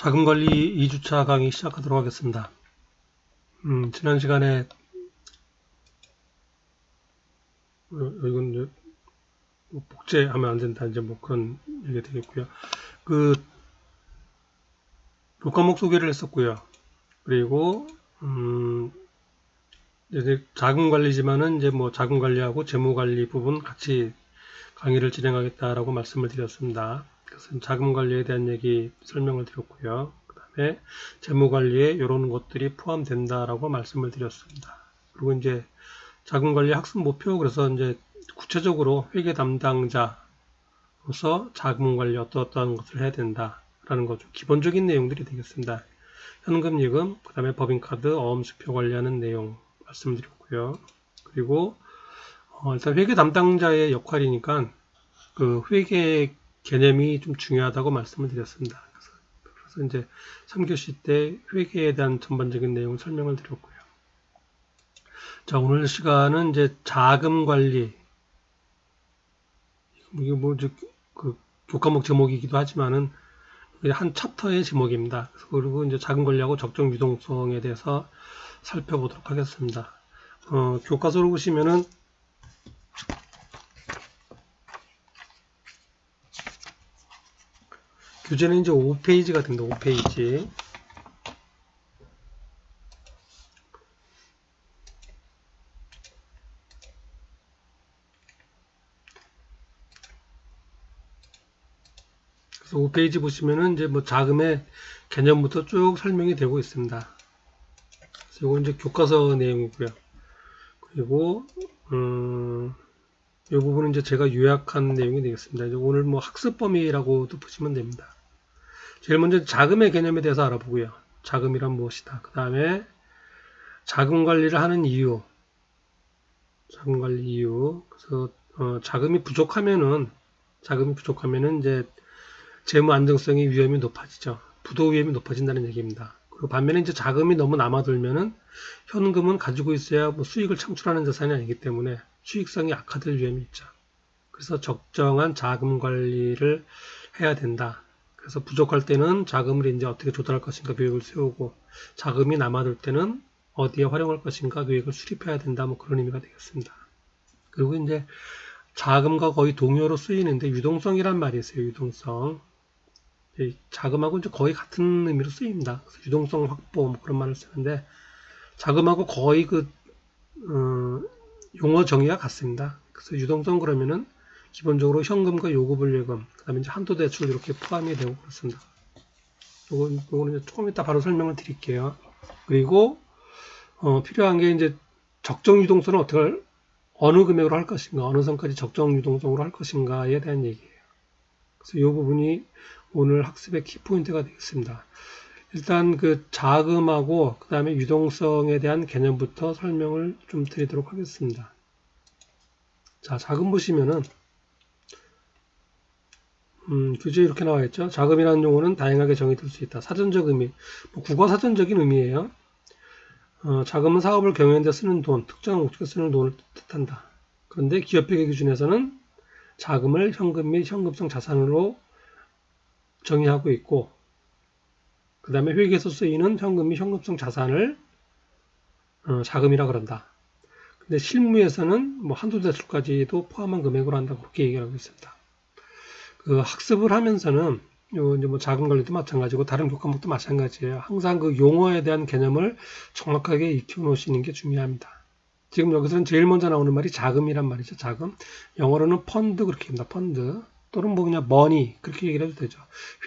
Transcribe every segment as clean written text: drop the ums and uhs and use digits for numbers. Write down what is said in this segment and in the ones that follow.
자금관리 2주차 강의 시작하도록 하겠습니다. 지난 시간에 이건 이제 복제하면 안 된다 이제 뭐 그런 얘기가 되겠고요. 그 교과목 소개를 했었고요. 그리고 이제 자금관리지만은 이제 뭐 자금관리하고 재무관리 부분 같이 강의를 진행하겠다라고 말씀을 드렸습니다. 그래서 자금관리에 대한 얘기 설명을 드렸고요. 그 다음에 재무관리에 이런 것들이 포함된다라고 말씀을 드렸습니다. 그리고 이제 자금관리 학습 목표, 그래서 이제 구체적으로 회계 담당자로서 자금관리 어떠한 것을 해야 된다라는 거죠. 기본적인 내용들이 되겠습니다. 현금, 예금, 그 다음에 법인카드, 어음수표 관리하는 내용 말씀드렸고요. 그리고 일단 회계 담당자의 역할이니까 그 회계 개념이 좀 중요하다고 말씀을 드렸습니다. 그래서 이제 3교시 때 회계에 대한 전반적인 내용을 설명을 드렸고요. 자, 오늘 시간은 이제 자금 관리, 이게 뭐 그 교과목 제목이기도 하지만은 한 챕터의 제목입니다. 그리고 이제 자금 관리하고 적정 유동성에 대해서 살펴보도록 하겠습니다. 교과서를 보시면은 교재는 이제 5페이지가 됩니다. 5페이지. 그래서 5페이지 보시면은 이제 뭐 자금의 개념부터 쭉 설명이 되고 있습니다. 그래서 이건 이제 교과서 내용이고요. 그리고 이 부분은 이제 제가 요약한 내용이 되겠습니다. 이제 오늘 뭐 학습 범위라고도 보시면 됩니다. 제일 먼저 자금의 개념에 대해서 알아보고요. 자금이란 무엇이다. 그 다음에 자금 관리를 하는 이유. 자금 관리 이유. 그래서 자금이 부족하면은 이제 재무 안정성의 위험이 높아지죠. 부도 위험이 높아진다는 얘기입니다. 그리고 반면에 이제 자금이 너무 남아돌면은 현금은 가지고 있어야 뭐 수익을 창출하는 자산이 아니기 때문에 수익성이 악화될 위험이 있죠. 그래서 적정한 자금 관리를 해야 된다. 그래서 부족할 때는 자금을 이제 어떻게 조달할 것인가 계획을 세우고, 자금이 남아돌 때는 어디에 활용할 것인가 계획을 수립해야 된다. 뭐 그런 의미가 되겠습니다. 그리고 이제 자금과 거의 동요로 쓰이는데 유동성이란 말이 있어요. 유동성. 자금하고 이제 거의 같은 의미로 쓰입니다. 그래서 유동성 확보 뭐 그런 말을 쓰는데 자금하고 거의 용어 정의가 같습니다. 그래서 유동성 그러면은 기본적으로 현금과 요구불예금, 그 다음에 이제 한도 대출 이렇게 포함이 되고 그렇습니다. 요거는 조금 이따 바로 설명을 드릴게요. 그리고 필요한 게 이제 적정 유동성은 어느 금액으로 할 것인가, 어느 선까지 적정 유동성으로 할 것인가에 대한 얘기예요. 그래서 이 부분이 오늘 학습의 키포인트가 되겠습니다. 일단 그 자금하고 그 다음에 유동성에 대한 개념부터 설명을 좀 드리도록 하겠습니다. 자, 자금 보시면은 교재에 이렇게 나와 있죠. 자금이라는 용어는 다양하게 정의될 수 있다. 사전적 의미, 뭐 국어 사전적인 의미예요. 자금은 사업을 경영하는 데 쓰는 돈, 특정한 목적에 쓰는 돈을 뜻한다. 그런데 기업회계 기준에서는 자금을 현금 및 현금성 자산으로 정의하고 있고, 그 다음에 회계에서 쓰이는 현금 및 현금성 자산을 자금이라 그런다. 근데 실무에서는 뭐 한두 대출까지도 포함한 금액으로 한다. 그렇게 얘기하고 있습니다. 그 학습을 하면서는 이제 뭐 자금 관리도 마찬가지고 다른 교과목도 마찬가지예요. 항상 그 용어에 대한 개념을 정확하게 익혀 놓으시는 게 중요합니다. 지금 여기서는 제일 먼저 나오는 말이 자금이란 말이죠. 자금. 영어로는 펀드 그렇게 합니다. 펀드. 또는 뭐 그냥 머니 그렇게 얘기를 해도 되죠.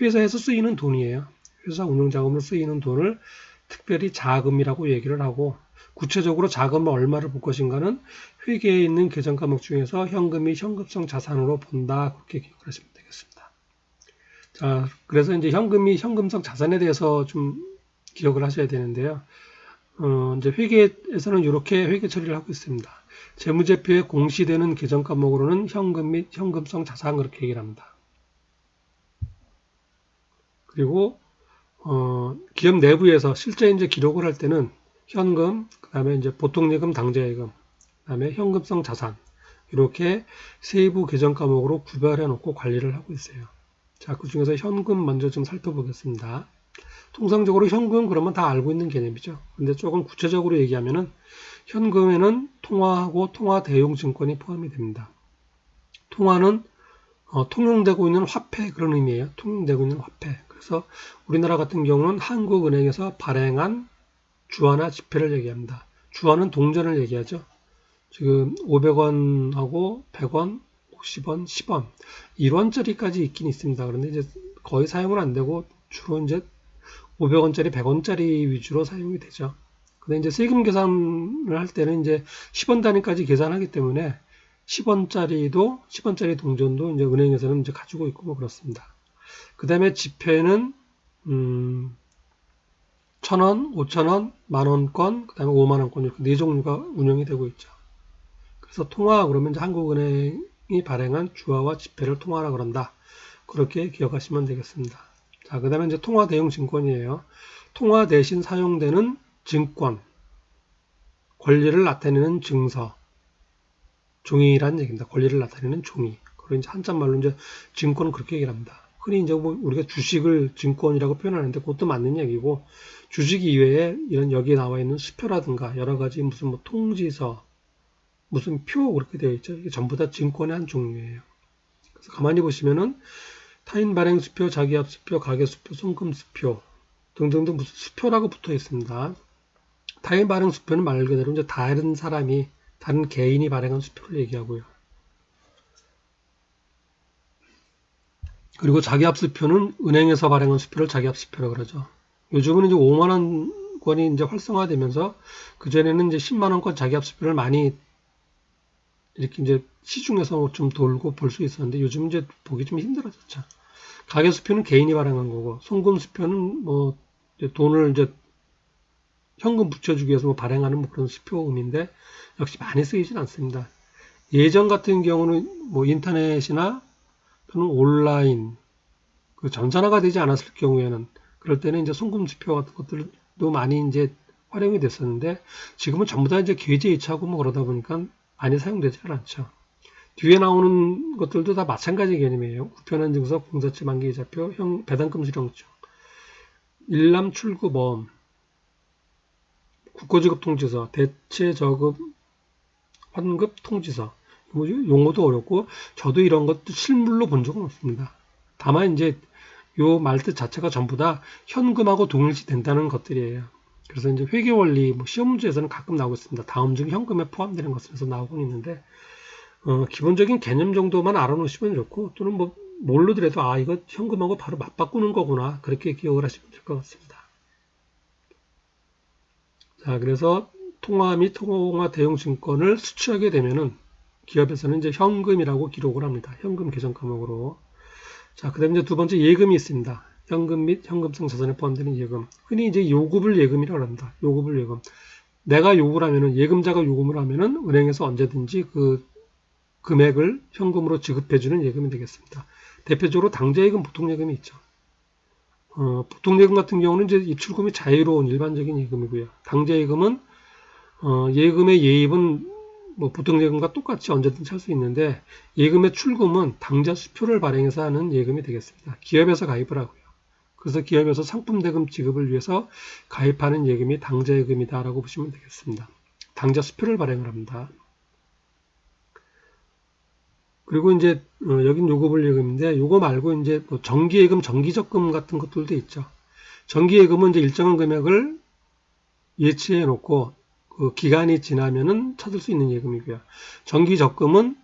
회사에서 쓰이는 돈이에요. 회사 운영자금으로 쓰이는 돈을 특별히 자금이라고 얘기를 하고, 구체적으로 자금을 얼마를 볼 것인가는 회계에 있는 계정 과목 중에서 현금이 현금성 자산으로 본다. 그렇게 기억을 하시면 되겠습니다. 자, 그래서 이제 현금이 현금성 자산에 대해서 좀 기억을 하셔야 되는데요. 이제 회계에서는 이렇게 회계 처리를 하고 있습니다. 재무제표에 공시되는 계정 과목으로는 현금 및 현금성 자산 그렇게 얘기를 합니다. 그리고 기업 내부에서 실제 이제 기록을 할 때는 현금, 그 다음에 이제 보통예금, 당좌예금, 그 다음에 현금성 자산 이렇게 세부 계정 과목으로 구별해 놓고 관리를 하고 있어요. 자, 그 중에서 현금 먼저 좀 살펴보겠습니다. 통상적으로 현금 그러면 다 알고 있는 개념이죠. 근데 조금 구체적으로 얘기하면은 현금에는 통화하고 통화 대용 증권이 포함이 됩니다. 통화는 통용되고 있는 화폐 그런 의미예요. 통용되고 있는 화폐. 그래서 우리나라 같은 경우는 한국은행에서 발행한 주화나 지폐를 얘기합니다. 주화는 동전을 얘기하죠. 지금 500원하고 100원, 50원, 10원, 1원짜리까지 있긴 있습니다. 그런데 이제 거의 사용은 안 되고 주로 이제 500원짜리, 100원짜리 위주로 사용이 되죠. 근데 이제 세금 계산을 할 때는 이제 10원 단위까지 계산하기 때문에 10원짜리 동전도 이제 은행에서는 이제 가지고 있고 뭐 그렇습니다. 그 다음에 지폐는 1,000원, 5,000원, 만원권, 그 다음에 5만원권 이렇게 네 종류가 운영이 되고 있죠. 그래서 통화 그러면 이제 한국은행이 발행한 주화와 지폐를 통화라 그런다. 그렇게 기억하시면 되겠습니다. 자, 그 다음에 이제 통화 대용 증권이에요. 통화 대신 사용되는 증권, 권리를 나타내는 증서, 종이라는 얘기입니다. 권리를 나타내는 종이. 그리고 이제 한자말로 이제 증권은 그렇게 얘기를 합니다. 흔히 이제 뭐 우리가 주식을 증권이라고 표현하는데 그것도 맞는 얘기고, 주식 이외에 이런 여기에 나와 있는 수표라든가 여러 가지 무슨 뭐 통지서, 무슨 표 그렇게 되어 있죠. 이게 전부 다 증권의 한 종류예요. 그래서 가만히 보시면은 타인 발행 수표, 자기압 수표, 가계 수표, 송금 수표 등등등 무슨 수표라고 붙어 있습니다. 타인 발행 수표는 말 그대로 이제 다른 사람이, 다른 개인이 발행한 수표를 얘기하고요. 그리고 자기압 수표는 은행에서 발행한 수표를 자기압 수표라고 그러죠. 요즘은 이제 5만원권이 이제 활성화되면서 그전에는 이제 10만원권 자기압 수표를 많이 이렇게 이제 시중에서 좀 돌고 볼 수 있었는데 요즘 이제 보기 좀 힘들어졌죠. 가계 수표는 개인이 발행한 거고, 송금 수표는 뭐 이제 돈을 이제 현금 붙여주기 위해서 뭐 발행하는 뭐 그런 수표음인데 역시 많이 쓰이진 않습니다. 예전 같은 경우는 뭐 인터넷이나 또는 온라인 그 전산화가 되지 않았을 경우에는 그럴 때는 이제 송금 수표 같은 것들도 많이 이제 활용이 됐었는데 지금은 전부 다 이제 계좌 이체하고 뭐 그러다 보니까 많이 사용되지 않죠. 뒤에 나오는 것들도 다 마찬가지 개념이에요. 우편한 증서, 공사채 만기 이자표, 배당금 수령증, 일람 출구보험, 국고지급 통지서, 대체저급 환급 통지서. 용어도 어렵고 저도 이런 것도 실물로 본 적은 없습니다. 다만 이제 요 말뜻 자체가 전부 다 현금하고 동일시 된다는 것들이에요. 그래서 이제 회계원리 뭐 시험 문제에서는 가끔 나오고 있습니다. 다음 중 현금에 포함되는 것에서 나오고 있는데 기본적인 개념 정도만 알아놓으시면 좋고 또는 뭐 모르더라도 아 이거 현금하고 바로 맞바꾸는 거구나 그렇게 기억을 하시면 될 것 같습니다. 자, 그래서 통화 및 통화 대용 증권을 수취하게 되면은 기업에서는 이제 현금이라고 기록을 합니다. 현금 계정 과목으로. 자, 그 다음에 이제 두 번째 예금이 있습니다. 현금 및 현금성 자산에 포함되는 예금. 흔히 이제 요구불 예금이라고 합니다. 요구불 예금. 내가 요구를 하면은, 예금자가 요금을 하면은 은행에서 언제든지 그 금액을 현금으로 지급해주는 예금이 되겠습니다. 대표적으로 당좌예금, 보통예금이 있죠. 보통예금 같은 경우는 이제 입출금이 자유로운 일반적인 예금이고요. 당좌예금은 예금의 예입은 뭐 보통예금과 똑같이 언제든지 할 수 있는데 예금의 출금은 당좌 수표를 발행해서 하는 예금이 되겠습니다. 기업에서 가입을 하고요. 그래서 기업에서 상품 대금 지급을 위해서 가입하는 예금이 당좌예금이다라고 보시면 되겠습니다. 당좌 수표를 발행을 합니다. 그리고 이제 여긴 요구불 예금인데 요거 말고 이제 뭐 정기예금, 정기적금 같은 것들도 있죠. 정기예금은 이제 일정한 금액을 예치해 놓고 그 기간이 지나면은 찾을 수 있는 예금이고요. 정기적금은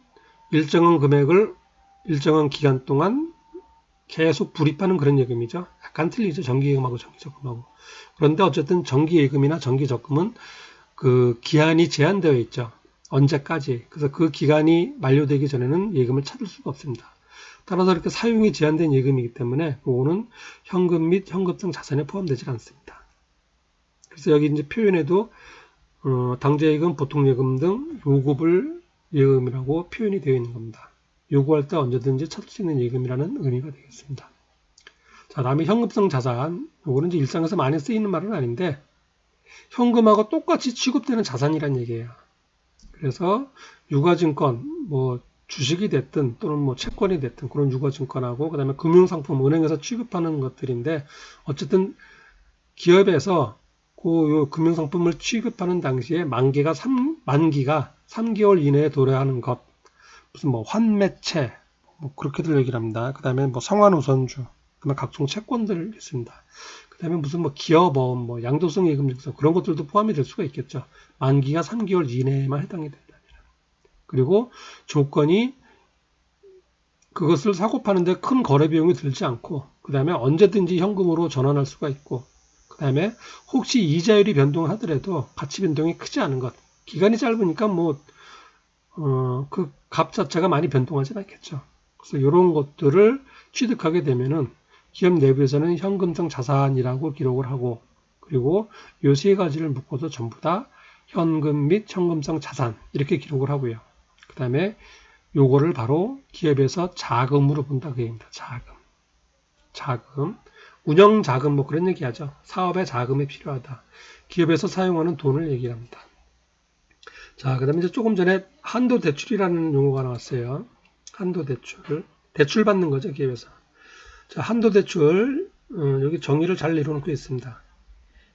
일정한 금액을 일정한 기간 동안 계속 불입하는 그런 예금이죠. 약간 틀리죠. 정기예금하고 정기적금하고. 그런데 어쨌든 정기예금이나 정기적금은 그 기한이 제한되어 있죠. 언제까지. 그래서 그 기간이 만료되기 전에는 예금을 찾을 수가 없습니다. 따라서 이렇게 사용이 제한된 예금이기 때문에 그거는 현금 및 현금성 자산에 포함되지 않습니다. 그래서 여기 이제 표현에도 당좌예금, 보통예금 등 요구불 예금이라고 표현이 되어 있는 겁니다. 요구할 때 언제든지 찾을 수 있는 예금이라는 의미가 되겠습니다. 자, 다음에 현금성 자산. 요거는 이제 일상에서 많이 쓰이는 말은 아닌데 현금하고 똑같이 취급되는 자산이란 얘기예요. 그래서 유가증권, 뭐 주식이 됐든 또는 뭐 채권이 됐든 그런 유가증권하고 그다음에 금융상품, 은행에서 취급하는 것들인데 어쨌든 기업에서 그 금융상품을 취급하는 당시에 만기가 3개월 이내에 도래하는 것, 무슨 뭐 환매채, 뭐 그렇게들 얘기를 합니다. 그 다음에 뭐 성환우선주, 그다음에 각종 채권들 있습니다. 그 다음에 무슨 뭐 기업어음, 뭐 양도성 예금 증서 그런 것들도 포함이 될 수가 있겠죠. 만기가 3개월 이내에만 해당이 된다면. 그리고 조건이 그것을 사고 파는데 큰 거래 비용이 들지 않고, 그 다음에 언제든지 현금으로 전환할 수가 있고, 그 다음에 혹시 이자율이 변동하더라도 가치 변동이 크지 않은 것. 기간이 짧으니까 그 값 자체가 많이 변동하지 않겠죠. 그래서 이런 것들을 취득하게 되면은 기업 내부에서는 현금성 자산이라고 기록을 하고, 그리고 요 세 가지를 묶어서 전부 다 현금 및 현금성 자산 이렇게 기록을 하고요. 그 다음에 요거를 바로 기업에서 자금으로 본다 그 얘기입니다. 자금, 운영 자금 뭐 그런 얘기 하죠. 사업에 자금이 필요하다. 기업에서 사용하는 돈을 얘기합니다. 자, 그 다음에 이제 조금 전에 한도 대출이라는 용어가 나왔어요. 한도 대출. 대출 받는 거죠, 기업에서. 자, 한도 대출, 여기 정의를 잘 내려놓고 있습니다.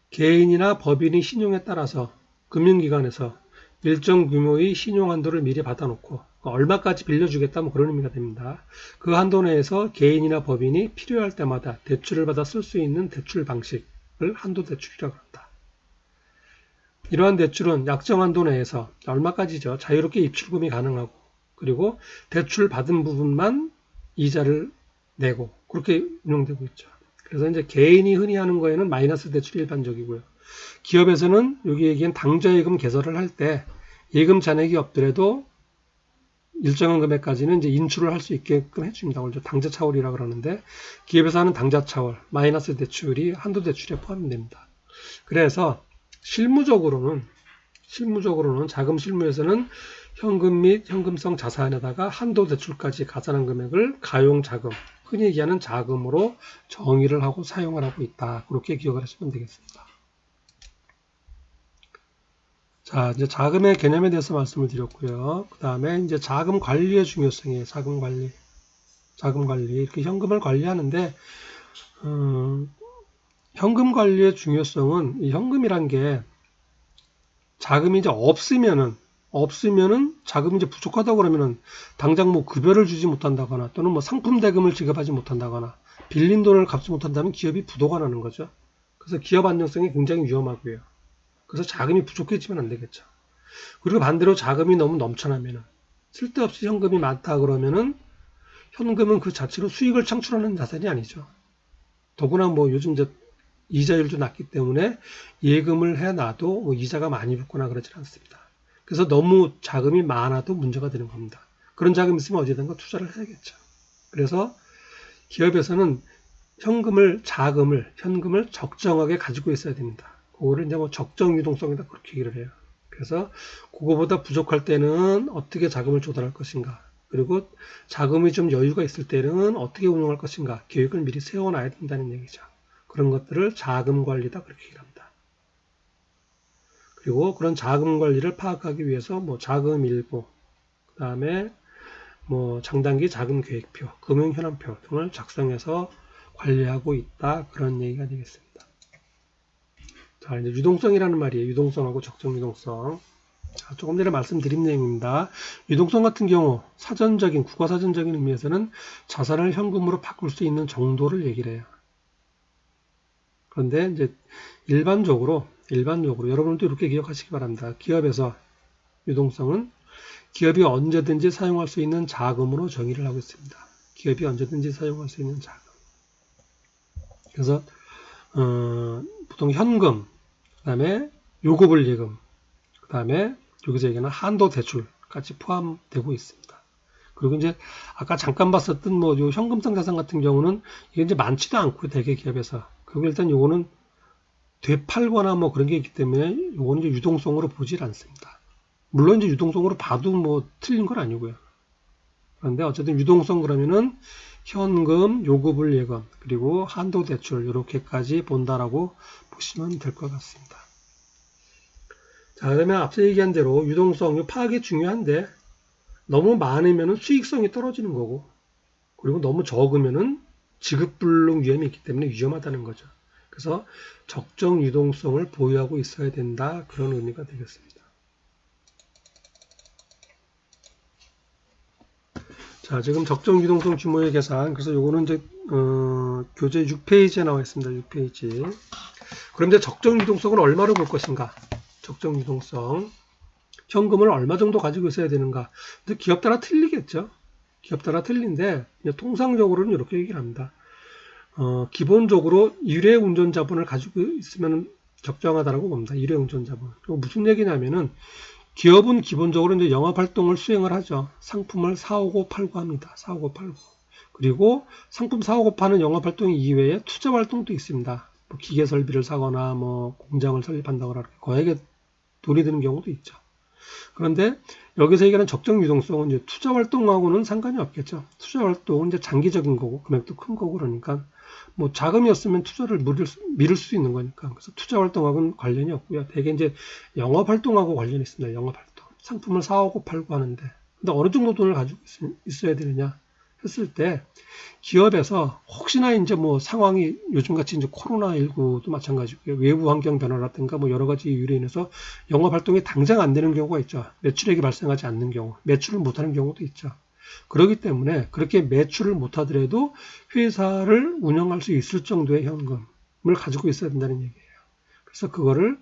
개인이나 법인의 신용에 따라서 금융기관에서 일정 규모의 신용 한도를 미리 받아놓고 얼마까지 빌려주겠다 뭐 그런 의미가 됩니다. 그 한도 내에서 개인이나 법인이 필요할 때마다 대출을 받아 쓸 수 있는 대출 방식을 한도 대출이라고 합니다. 이러한 대출은 약정 한도 내에서 얼마까지죠? 자유롭게 입출금이 가능하고, 그리고 대출 받은 부분만 이자를 내고 그렇게 운영되고 있죠. 그래서 이제 개인이 흔히 하는 거에는 마이너스 대출이 일반적이고요. 기업에서는 여기 얘기한 당좌예금 개설을 할 때 예금 잔액이 없더라도 일정한 금액까지는 이제 인출을 할 수 있게끔 해줍니다. 그걸 당좌 차월이라고 그러는데, 기업에서 하는 당좌 차월, 마이너스 대출이 한도 대출에 포함됩니다. 그래서 실무적으로는 자금 실무에서는 현금 및 현금성 자산에다가 한도 대출까지 가산한 금액을 가용 자금, 흔히 얘기하는 자금으로 정의를 하고 사용을 하고 있다. 그렇게 기억을 하시면 되겠습니다. 자, 이제 자금의 개념에 대해서 말씀을 드렸고요. 그 다음에 이제 자금 관리의 중요성이에요. 자금 관리. 이렇게 현금을 관리하는데, 현금 관리의 중요성은 이 현금이란 게 자금이 이제 없으면은 자금이 이제 부족하다고 그러면은 당장 뭐 급여를 주지 못한다거나 또는 뭐 상품 대금을 지급하지 못한다거나 빌린 돈을 갚지 못한다면 기업이 부도가 나는 거죠. 그래서 기업 안정성이 굉장히 위험하고요. 그래서 자금이 부족해지면 안 되겠죠. 그리고 반대로 자금이 너무 넘쳐나면은, 쓸데없이 현금이 많다 그러면은 현금은 그 자체로 수익을 창출하는 자산이 아니죠. 더구나 뭐 요즘 이제 이자율도 낮기 때문에 예금을 해놔도 뭐 이자가 많이 붙거나 그러지 않습니다. 그래서 너무 자금이 많아도 문제가 되는 겁니다. 그런 자금이 있으면 어디든가 투자를 해야겠죠. 그래서 기업에서는 현금을 적정하게 가지고 있어야 됩니다. 그거를 이제 뭐 적정 유동성이다 그렇게 얘기를 해요. 그래서 그거보다 부족할 때는 어떻게 자금을 조달할 것인가, 그리고 자금이 좀 여유가 있을 때는 어떻게 운용할 것인가 계획을 미리 세워놔야 된다는 얘기죠. 그런 것들을 자금 관리다 그렇게 얘기를 합니다. 그리고 그런 자금 관리를 파악하기 위해서 뭐 자금 일부, 그 다음에 뭐 장단기 자금 계획표, 금융 현황표 등을 작성해서 관리하고 있다 그런 얘기가 되겠습니다. 자, 이제 유동성이라는 말이에요. 유동성하고 적정 유동성. 자, 조금 전에 말씀드린 내용입니다. 유동성 같은 경우 국어사전적인 의미에서는 자산을 현금으로 바꿀 수 있는 정도를 얘기를 해요. 그런데 이제 일반적으로 여러분도 이렇게 기억하시기 바랍니다. 기업에서 유동성은 기업이 언제든지 사용할 수 있는 자금으로 정의를 하고 있습니다. 기업이 언제든지 사용할 수 있는 자금. 그래서 보통 현금, 그 다음에 요구불 예금, 그 다음에 여기서 얘기하는 한도 대출까지 포함되고 있습니다. 그리고 이제 아까 잠깐 봤었던 뭐 요 현금성 자산 같은 경우는 이게 이제 많지도 않고 대개 기업에서, 그리고 일단 요거는 되팔거나 뭐 그런 게 있기 때문에 요거는 이제 유동성으로 보질 않습니다. 물론 이제 유동성으로 봐도 뭐 틀린 건 아니고요. 그런데 어쨌든 유동성 그러면은 현금, 요구불 예금, 그리고 한도 대출 이렇게까지 본다라고 보시면 될 것 같습니다. 자, 그러면 앞서 얘기한 대로 유동성 파악이 중요한데, 너무 많으면 수익성이 떨어지는 거고, 그리고 너무 적으면 지급불능 위험이 있기 때문에 위험하다는 거죠. 그래서 적정 유동성을 보유하고 있어야 된다. 그런 의미가 되겠습니다. 자, 지금 적정 유동성 규모의 계산. 그래서 요거는 이제 교재 6페이지에 나와 있습니다. 6페이지. 그럼 이제 적정 유동성을 얼마로 볼 것인가? 적정 유동성. 현금을 얼마 정도 가지고 있어야 되는가? 근데 기업 따라 틀리겠죠. 기업 따라 틀린데 통상적으로는 이렇게 얘기를 합니다. 기본적으로 일회 운전 자본을 가지고 있으면 적정하다라고 봅니다. 일회 운전 자본. 무슨 얘기냐면은 기업은 기본적으로 이제 영업 활동을 수행을 하죠. 상품을 사오고 팔고 합니다. 사오고 팔고. 그리고 상품 사오고 파는 영업 활동 이외에 투자 활동도 있습니다. 뭐 기계 설비를 사거나 뭐 공장을 설립한다거나 거액의 돈이 드는 경우도 있죠. 그런데 여기서 얘기하는 적정 유동성은 이제 투자 활동하고는 상관이 없겠죠. 투자 활동은 이제 장기적인 거고 금액도 큰 거고 그러니까 뭐 자금이었으면 투자를 미룰 수 있는 거니까. 그래서 투자 활동하고는 관련이 없고요. 대개 이제 영업 활동하고 관련이 있습니다. 영업 활동. 상품을 사오고 팔고 하는데. 근데 어느 정도 돈을 가지고 있어야 되느냐 했을 때 기업에서 혹시나 이제 뭐 상황이 요즘같이 이제 코로나19도 마찬가지고요. 외부 환경 변화라든가 뭐 여러 가지 이유로 인해서 영업 활동이 당장 안 되는 경우가 있죠. 매출액이 발생하지 않는 경우, 매출을 못하는 경우도 있죠. 그렇기 때문에 그렇게 매출을 못하더라도 회사를 운영할 수 있을 정도의 현금을 가지고 있어야 된다는 얘기예요. 그래서 그거를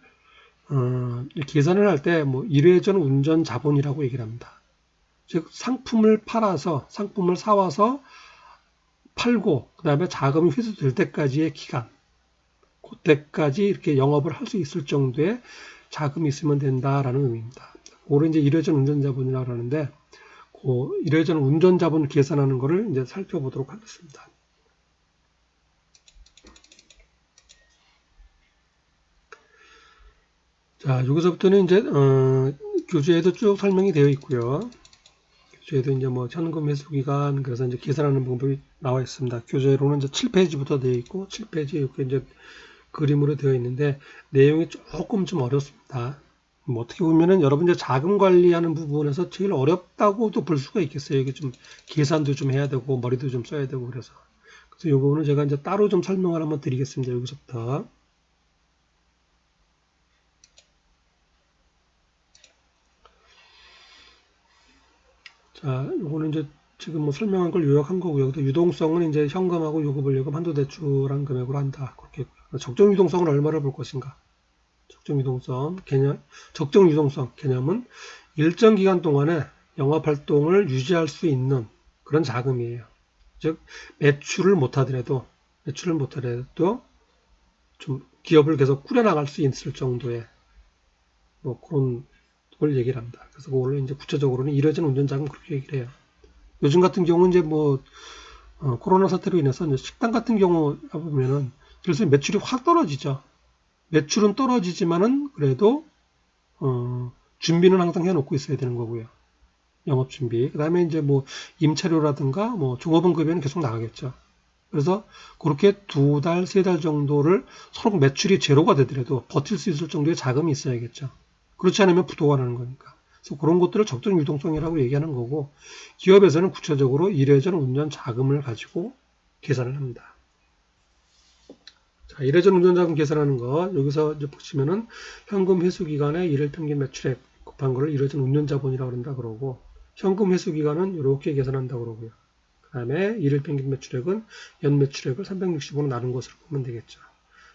계산을 할 때 뭐 일회전 운전 자본이라고 얘기를 합니다. 즉 상품을 팔아서 상품을 사와서 팔고 그 다음에 자금이 회수될 때까지의 기간, 그때까지 이렇게 영업을 할 수 있을 정도의 자금이 있으면 된다라는 의미입니다. 그걸 이제 일회전 운전 자본이라고 하는데 그 일회전 운전 자본을 계산하는 것을 이제 살펴보도록 하겠습니다. 자, 여기서부터는 이제 교재에도 쭉 설명이 되어 있고요. 교재에도 이제 뭐 현금 회수 기간 그래서 이제 계산하는 방법이 나와 있습니다. 교재로는 이제 7페이지부터 되어 있고 7페이지에 이렇게 이제 그림으로 되어 있는데 내용이 조금 좀 어렵습니다. 뭐 어떻게 보면은 여러분 이제 자금 관리하는 부분에서 제일 어렵다고도 볼 수가 있겠어요. 이게 좀 계산도 좀 해야 되고 머리도 좀 써야 되고 그래서 요거는 제가 이제 따로 좀 설명을 한번 드리겠습니다. 여기서부터. 자, 요거는 이제 지금 뭐 설명한 걸 요약한 거고요. 유동성은 이제 현금하고 요금을 요금 한도 대출한 금액으로 한다. 그렇게 적정 유동성은 얼마를 볼 것인가? 적정 유동성 개념, 적정 유동성 개념은 일정 기간 동안에 영업 활동을 유지할 수 있는 그런 자금이에요. 즉 매출을 못하더라도 좀 기업을 계속 꾸려나갈 수 있을 정도의 뭐 그런 걸 얘기를 합니다. 그래서 그걸로 이제 구체적으로는 일회전 운전자금 그렇게 얘기를 해요. 요즘 같은 경우는 이제 뭐 코로나 사태로 인해서 이제 식당 같은 경우 보면은 그래서 매출이 확 떨어지죠. 매출은 떨어지지만은 그래도 준비는 항상 해놓고 있어야 되는 거고요. 영업 준비. 그 다음에 이제 뭐 임차료라든가 뭐 종업원급여는 계속 나가겠죠. 그래서 그렇게 2달, 3달 정도를 서로 매출이 제로가 되더라도 버틸 수 있을 정도의 자금이 있어야겠죠. 그렇지 않으면 부도가 나는 거니까. 그래서 그런 것들을 적정 유동성이라고 얘기하는 거고 기업에서는 구체적으로 일회전 운전 자금을 가지고 계산을 합니다. 자, 일회전 운전자금 계산하는 거 여기서 이제 보시면은 현금 회수 기간에 일일 평균 매출액 곱한 거를 일회전 운전자본이라고 그런다 그러고 현금 회수 기간은 이렇게 계산한다 그러고요. 그 다음에 일일 평균 매출액은 연 매출액을 365로 나눈 것으로 보면 되겠죠.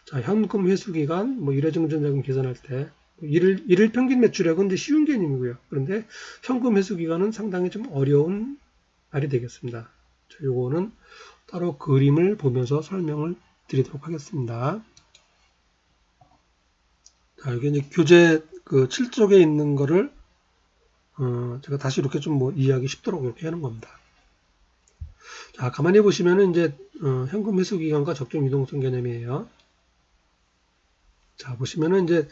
자, 현금 회수 기간 뭐 일회전 운전자금 계산할 때 일일 평균 매출액은 이제 쉬운 개념이고요. 그런데 현금 회수 기간은 상당히 좀 어려운 말이 되겠습니다. 자, 요거는 따로 그림을 보면서 설명을 드리도록 하겠습니다. 자, 여기 이제 교재 그 7쪽에 있는 거를 제가 다시 이렇게 좀 뭐 이해하기 쉽도록 이렇게 하는 겁니다. 자, 가만히 보시면은 이제 현금 회수 기간과 적정 유동성 개념이에요. 자, 보시면은 이제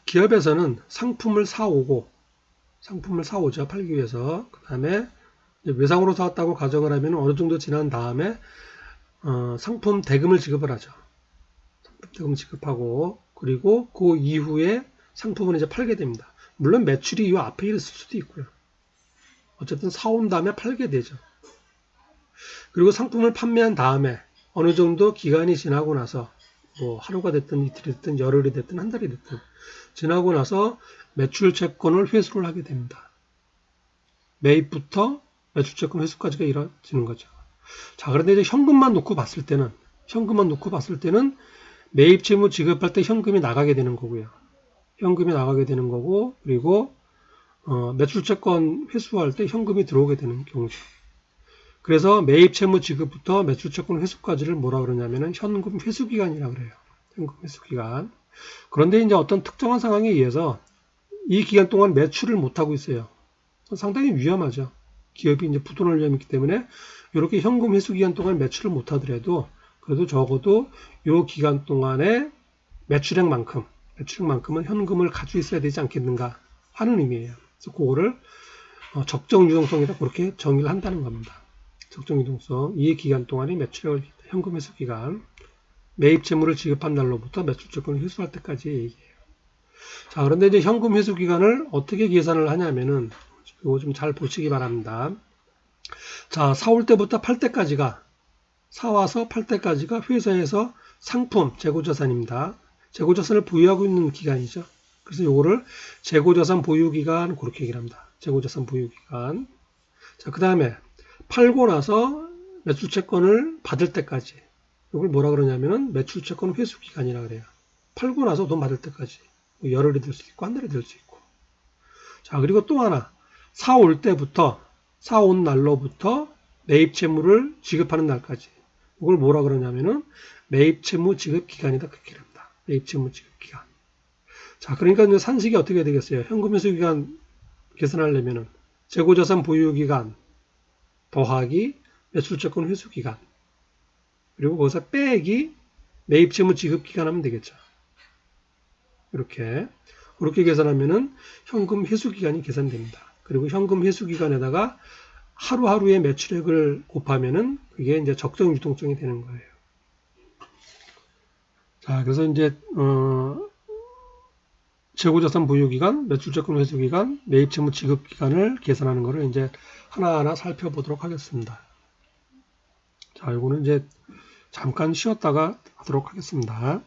기업에서는 상품을 사오죠. 팔기 위해서. 그 다음에 외상으로 사왔다고 가정을 하면 어느 정도 지난 다음에 상품 대금을 지급을 하죠. 상품 대금 지급하고 그리고 그 이후에 상품을 이제 팔게 됩니다. 물론 매출이 이 앞에 있을 수도 있고요. 어쨌든 사온 다음에 팔게 되죠. 그리고 상품을 판매한 다음에 어느 정도 기간이 지나고 나서 뭐 하루가 됐든 이틀이 됐든 열흘이 됐든 한 달이 됐든 지나고 나서 매출 채권을 회수를 하게 됩니다. 매입부터 매출 채권 회수까지가 이루어지는 거죠. 자, 그런데 이제 현금만 놓고 봤을 때는 매입 채무 지급할 때 현금이 나가게 되는 거고요. 현금이 나가게 되는 거고, 그리고 매출 채권 회수할 때 현금이 들어오게 되는 경우죠. 그래서 매입 채무 지급부터 매출 채권 회수까지를 뭐라 그러냐면은 현금 회수 기간이라고 그래요. 현금 회수 기간. 그런데 이제 어떤 특정한 상황에 의해서 이 기간 동안 매출을 못 하고 있어요. 상당히 위험하죠. 기업이 이제 부도날 위험이 있기 때문에 이렇게 현금 회수 기간 동안 매출을 못 하더라도 그래도 적어도 이 기간 동안에 매출액만큼은 현금을 가지고 있어야 되지 않겠는가 하는 의미예요. 그래서 그거를 적정 유동성이라 그렇게 정의를 한다는 겁니다. 적정 유동성, 이 기간 동안의 매출액을 현금 회수 기간, 매입 채무를 지급한 날로부터 매출 채권을 회수할 때까지 얘기해요. 자, 그런데 이제 현금 회수 기간을 어떻게 계산을 하냐면은 이거 좀 잘 보시기 바랍니다. 자, 사올 때부터 팔 때까지가 사와서 팔 때까지가 회사에서 상품, 재고자산입니다. 재고자산을 보유하고 있는 기간이죠. 그래서 요거를 재고자산 보유기간 그렇게 얘기를 합니다. 재고자산 보유기간. 자, 그 다음에 팔고 나서 매출채권을 받을 때까지 이걸 뭐라 그러냐면은 매출채권 회수기간이라 그래요. 팔고 나서 돈 받을 때까지 열흘이 될 수 있고 한 달이 될 수 있고. 자, 그리고 또 하나 사올 때부터 사온 날로부터 매입채무를 지급하는 날까지 이걸 뭐라 그러냐면은 매입채무 지급기간이다 그렇게 합니다. 매입채무 지급기간. 자, 그러니까 이제 산식이 어떻게 되겠어요? 현금회수기간 계산하려면은 재고자산 보유기간 더하기 매출채권 회수기간 그리고 거기서 빼기 매입채무 지급기간 하면 되겠죠. 이렇게 계산하면은 현금 회수기간이 계산됩니다. 그리고 현금 회수기간에다가 하루하루의 매출액을 곱하면은 그게 이제 적정 유동성이 되는 거예요. 자, 그래서 이제 재고자산 보유기간, 매출채권 회수기간, 매입채무 지급기간을 계산하는 것을 이제 하나하나 살펴보도록 하겠습니다. 자, 이거는 이제 잠깐 쉬었다가 하도록 하겠습니다.